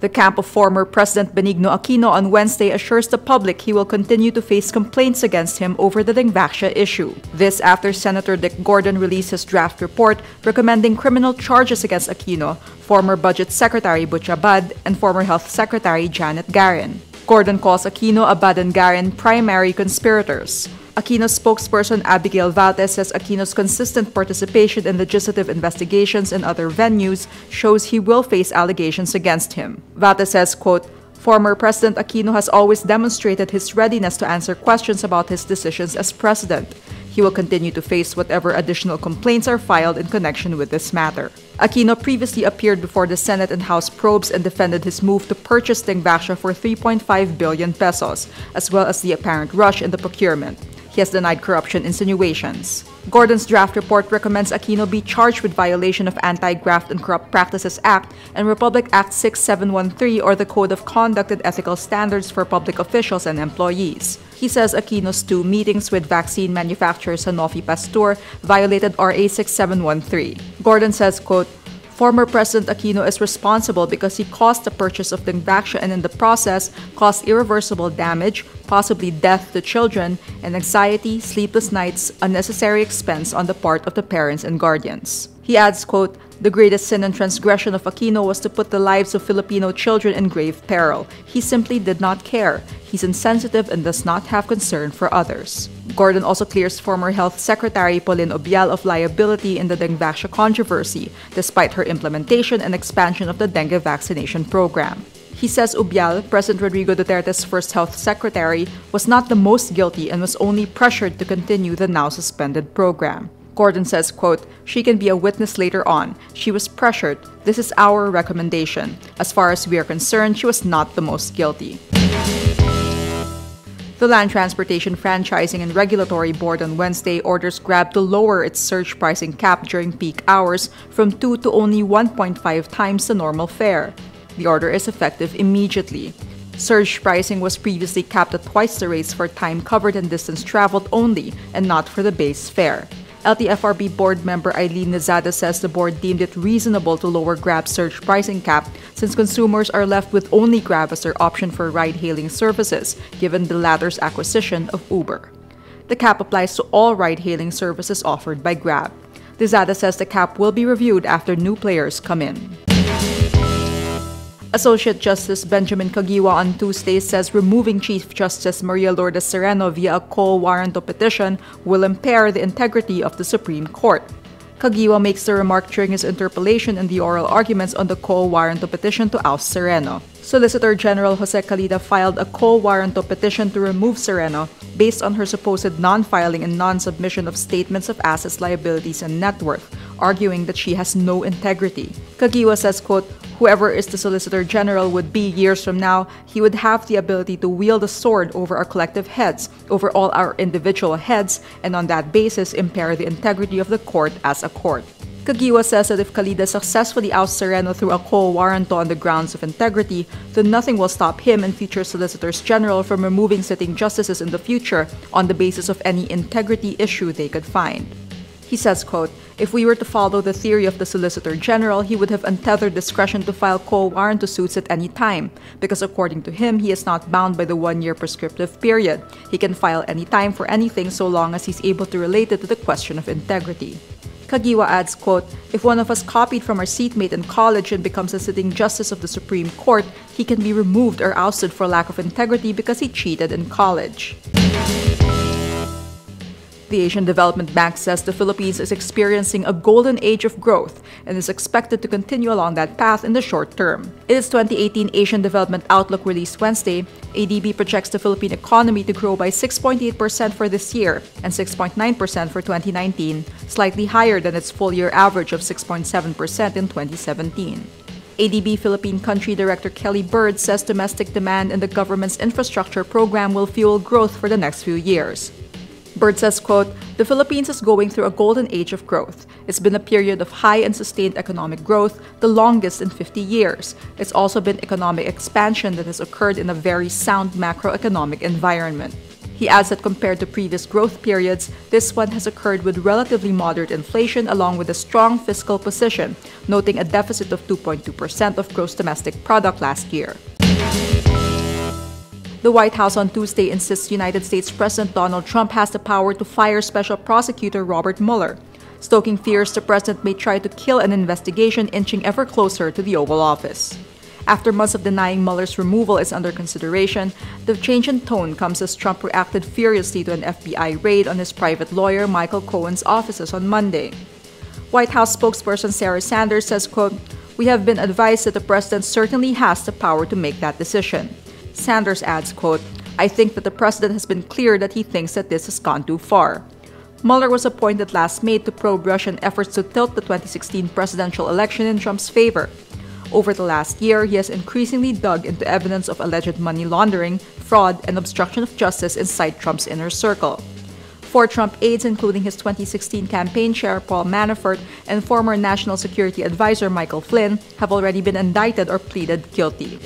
The camp of former President Benigno Aquino on Wednesday assures the public he will continue to face complaints against him over the Dengvaxia issue. This after Senator Dick Gordon released his draft report recommending criminal charges against Aquino, former Budget Secretary Butch Abad, and former Health Secretary Janet Garin. Gordon calls Aquino, Abad, and Garin primary conspirators. Aquino's spokesperson Abigail Valdez says Aquino's consistent participation in legislative investigations and other venues shows he will face allegations against him. Valdez says, quote, "Former President Aquino has always demonstrated his readiness to answer questions about his decisions as president. He will continue to face whatever additional complaints are filed in connection with this matter." Aquino previously appeared before the Senate and House probes and defended his move to purchase Dengvaxia for 3.5 billion pesos, as well as the apparent rush in the procurement. He has denied corruption insinuations. Gordon's draft report recommends Aquino be charged with violation of Anti-Graft and Corrupt Practices Act and Republic Act 6713 or the Code of Conduct and Ethical Standards for Public Officials and Employees. He says Aquino's 2 meetings with vaccine manufacturer Sanofi Pasteur violated RA 6713. Gordon says, quote, "Former President Aquino is responsible because he caused the purchase of Dengvaxia and in the process caused irreversible damage, possibly death to children, and anxiety, sleepless nights, unnecessary expense on the part of the parents and guardians." He adds, quote, "The greatest sin and transgression of Aquino was to put the lives of Filipino children in grave peril. He simply did not care. He's insensitive and does not have concern for others." Gordon also clears former Health Secretary Pauline Obial of liability in the Dengvaxia controversy, despite her implementation and expansion of the dengue vaccination program. He says Obial, President Rodrigo Duterte's first health secretary, was not the most guilty and was only pressured to continue the now suspended program. Gordon says, quote, "She can be a witness later on. She was pressured. This is our recommendation. As far as we are concerned, she was not the most guilty." The Land Transportation Franchising and Regulatory Board on Wednesday orders Grab to lower its surge pricing cap during peak hours from 2 to only 1.5 times the normal fare. The order is effective immediately. Surge pricing was previously capped at twice the rates for time covered and distance traveled only, and not for the base fare. LTFRB board member Eileen Nezada says the board deemed it reasonable to lower Grab's surge pricing cap since consumers are left with only Grab as their option for ride-hailing services, given the latter's acquisition of Uber. The cap applies to all ride-hailing services offered by Grab. Nezada says the cap will be reviewed after new players come in. Associate Justice Benjamin Kaguya on Tuesday says removing Chief Justice Maria Lourdes Sereno via a quo warranto petition will impair the integrity of the Supreme Court. Kaguya makes the remark during his interpellation in the oral arguments on the quo warranto petition to oust Sereno. Solicitor General Jose Calida filed a quo warranto petition to remove Sereno based on her supposed non-filing and non-submission of statements of assets, liabilities, and net worth, arguing that she has no integrity. Kaguya says, quote, "Whoever is the Solicitor General would be years from now, he would have the ability to wield a sword over our collective heads, over all our individual heads, and on that basis impair the integrity of the court as a court." Kaguya says that if Calida successfully ousts Sereno through a quo warranto on the grounds of integrity, then nothing will stop him and future Solicitors General from removing sitting justices in the future on the basis of any integrity issue they could find. He says, quote, "If we were to follow the theory of the Solicitor General, he would have untethered discretion to file quo warranto suits at any time, because according to him, he is not bound by the 1-year prescriptive period. He can file any time for anything so long as he's able to relate it to the question of integrity." Kaguya adds, quote, "If one of us copied from our seatmate in college and becomes a sitting justice of the Supreme Court, he can be removed or ousted for lack of integrity because he cheated in college." The Asian Development Bank says the Philippines is experiencing a golden age of growth and is expected to continue along that path in the short term. In its 2018 Asian Development Outlook released Wednesday, ADB projects the Philippine economy to grow by 6.8% for this year and 6.9% for 2019, slightly higher than its full-year average of 6.7% in 2017. ADB Philippine Country Director Kelly Bird says domestic demand and the government's infrastructure program will fuel growth for the next few years. Bird says, quote, "The Philippines is going through a golden age of growth. It's been a period of high and sustained economic growth, the longest in 50 years. It's also been economic expansion that has occurred in a very sound macroeconomic environment." He adds that compared to previous growth periods, this one has occurred with relatively moderate inflation along with a strong fiscal position, noting a deficit of 2.2% of gross domestic product last year. The White House on Tuesday insists United States President Donald Trump has the power to fire Special Prosecutor Robert Mueller, stoking fears the president may try to kill an investigation inching ever closer to the Oval Office. After months of denying Mueller's removal is under consideration, the change in tone comes as Trump reacted furiously to an FBI raid on his private lawyer Michael Cohen's offices on Monday. White House spokesperson Sarah Sanders says, quote, "We have been advised that the president certainly has the power to make that decision." Sanders adds, quote, "I think that the president has been clear that he thinks that this has gone too far." Mueller was appointed last May to probe Russian efforts to tilt the 2016 presidential election in Trump's favor. Over the last year, he has increasingly dug into evidence of alleged money laundering, fraud, and obstruction of justice inside Trump's inner circle. 4 Trump aides, including his 2016 campaign chair Paul Manafort and former National Security Advisor Michael Flynn, have already been indicted or pleaded guilty.